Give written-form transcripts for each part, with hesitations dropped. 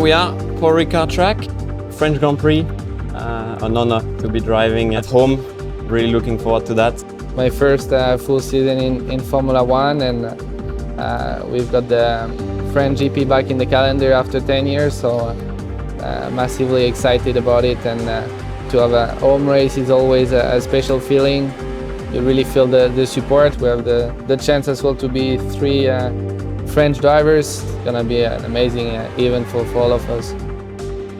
we are, for Ricard track, French Grand Prix, an honor to be driving at home. Really looking forward to that. My first full season in Formula 1, and we've got the French GP back in the calendar after 10 years, so massively excited about it, and to have a home race is always a special feeling. You really feel the support. We have the chance as well to be 3 French drivers. It's gonna be an amazing event for all of us.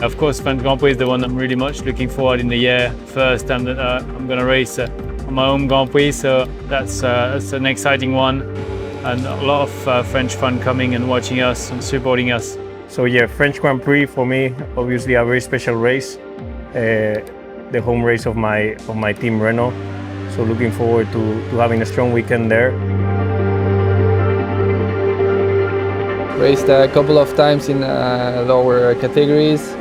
Of course, French Grand Prix is the one I'm really much looking forward in the year. First time that I'm going to race on my own Grand Prix, so that's an exciting one, and a lot of French fun coming and watching us and supporting us. So yeah, French Grand Prix for me, obviously a very special race, the home race of my team Renault. So looking forward to having a strong weekend there. Raced a couple of times in lower categories.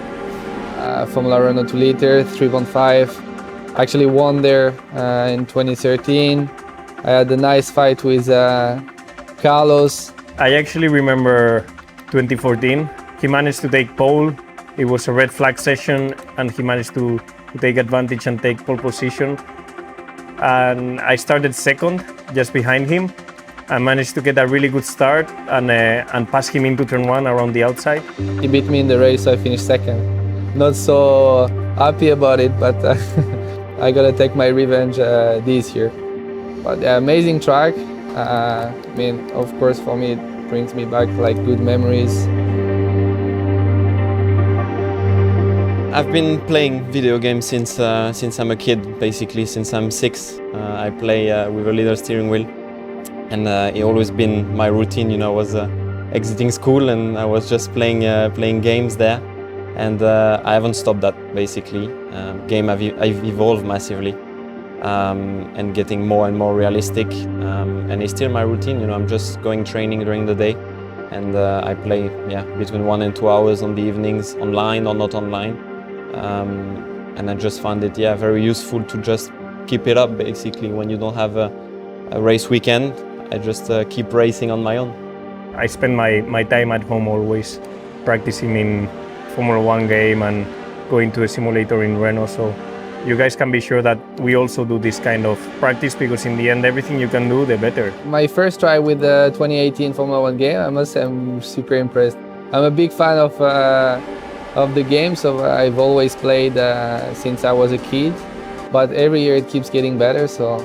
Formula Renault 2 liter, 3.5. Actually won there in 2013. I had a nice fight with Carlos. I actually remember 2014. He managed to take pole. It was a red flag session, and he managed to take advantage and take pole position. And I started second, just behind him. I managed to get a really good start and pass him into turn 1 around the outside. He beat me in the race, so I finished second. Not so happy about it, but I gotta take my revenge this year. But yeah, amazing track. I mean, of course, for me, it brings me back like good memories. I've been playing video games since I'm a kid, basically since I'm 6. I play with a little steering wheel, and it always been my routine. You know, I was exiting school and I was just playing games there, and I haven't stopped that. Basically, I've evolved massively and getting more and more realistic, and it's still my routine. You know, I'm just going training during the day, and I play between 1 and 2 hours on the evenings, online or not online. And I just found it very useful to just keep it up. Basically, when you don't have a race weekend, I just keep racing on my own. I spend my time at home always practicing in Formula 1 game and going to a simulator in Renault. So you guys can be sure that we also do this kind of practice, because in the end, everything you can do, the better. My first try with the 2018 Formula 1 game, I must say I'm super impressed. I'm a big fan of the game, so I've always played since I was a kid, but every year it keeps getting better. So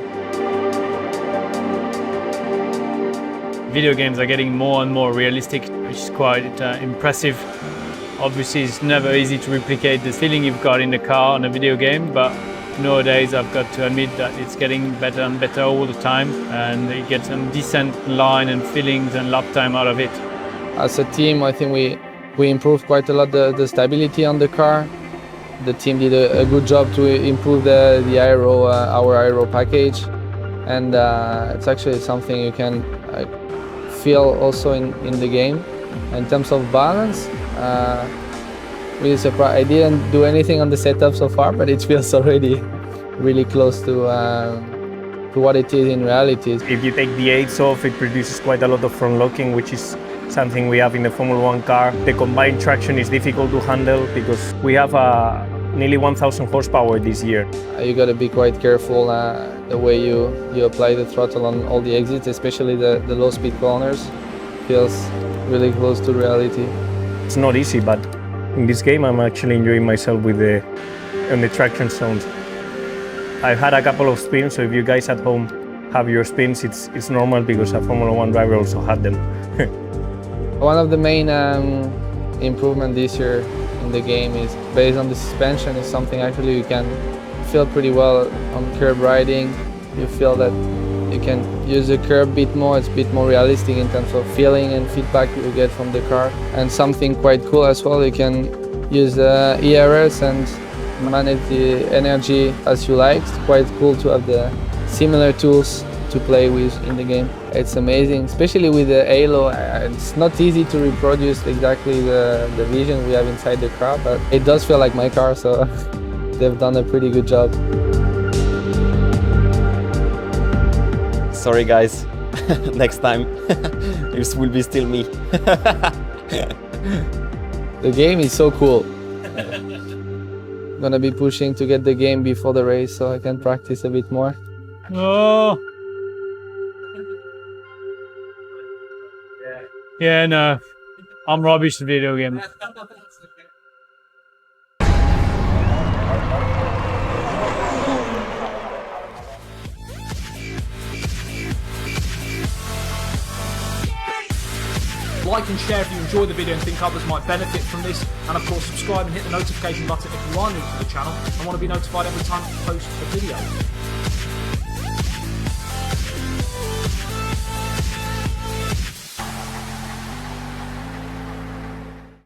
Video games are getting more and more realistic, which is quite impressive. Obviously, it's never easy to replicate the feeling you've got in the car on a video game, but nowadays I've got to admit that it's getting better and better all the time, and you get some decent line and feelings and lap time out of it. As a team, I think we improved quite a lot the stability on the car. The team did a good job to improve the aero, our aero package, and it's actually something you can feel also in the game. In terms of balance, really surprised. I didn't do anything on the setup so far, but it feels already really close to what it is in reality. If you take the aids off, it produces quite a lot of front locking, which is something we have in the Formula 1 car. The combined traction is difficult to handle because we have nearly 1,000 horsepower this year. You got to be quite careful the way you apply the throttle on all the exits, especially the low-speed corners. Feels really close to reality. It's not easy, but in this game I'm actually enjoying myself with on the traction zones. I've had a couple of spins, so if you guys at home have your spins, it's normal because a Formula 1 driver also had them. One of the main improvements this year in the game is based on the suspension. Is something actually you can feel pretty well on curb riding. You feel that you can use the curb a bit more. It's a bit more realistic in terms of feeling and feedback you get from the car. And something quite cool as well, you can use the ERS and manage the energy as you like. It's quite cool to have the similar tools to play with in the game. It's amazing, especially with the halo. It's not easy to reproduce exactly the vision we have inside the car, but it does feel like my car, so they've done a pretty good job. Sorry guys, next time it will be still me. The game is so cool. Gonna be pushing to get the game before the race so I can practice a bit more. Oh. Yeah, no. I'm rubbish at video games. Like and share if you enjoy the video and think others might benefit from this, and of course subscribe and hit the notification button if you are new to the channel and want to be notified every time I post a video.